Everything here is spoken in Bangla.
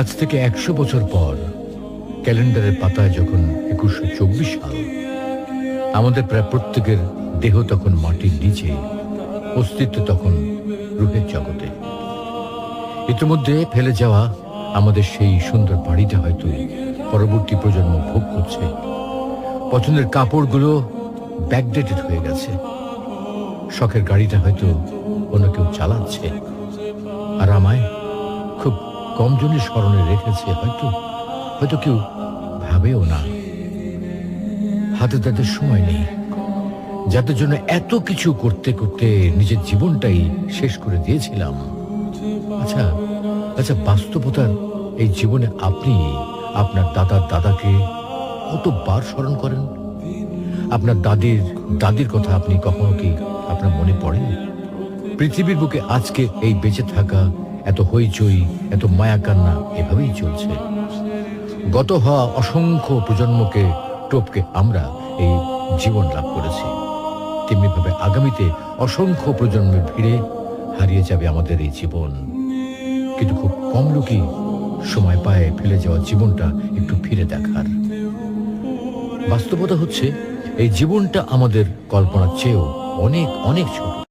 আজ থেকে ১০০ বছর পর ক্যালেন্ডারের পাতায় যখন ২১২৪ সাল, আমাদের প্রায় প্রত্যেকের দেহ তখন মাটির নিচে, অস্তিত্ব তখন রূহের জগতে। ইতিমধ্যে ফেলে যাওয়া আমাদের সেই সুন্দর বাড়িটা হয়তো পরবর্তী প্রজন্ম ভোগ করছে। পছন্দের কাপড়গুলো ব্যাকডেটেড হয়ে গেছে। শখের গাড়িটা হয়তো অন্য কেউ চালাচ্ছে, আর আমায় খুব কম জনের স্মরণে রেখেছে, হয়তো হয়তো কেউ ভাবেও না। হাতে তাদের সময় নেই, যাদের জন্য এত কিছু করতে করতে নিজের জীবনটাই শেষ করে দিয়েছিলাম। আচ্ছা আচ্ছা, বাস্তবতার এই জীবনে আপনি আপনার দাদার দাদাকে কতবার স্মরণ করেন? আপনার দাদির দাদির কথা আপনি কখনো কি আপনার মনে পড়ে? পৃথিবীর বুকে আজকে এই বেঁচে থাকা, এত হইচই, এত মায়া কান্না এভাবেই চলছে। গত হওয়া অসংখ্য প্রজন্মকে টপকে আমরা এই জীবন লাভ করেছি। তেমনিভাবে আগামীতে অসংখ্য প্রজন্মের ভিড়ে হারিয়ে যাবে আমাদের এই জীবন। কিন্তু খুব কম লোকই সময় পায় ফেলে যাওয়া জীবনটা একটু ফিরে দেখার। বাস্তবতা হচ্ছে এই জীবনটা আমাদের কল্পনার চেয়েও অনেক অনেক ছোট।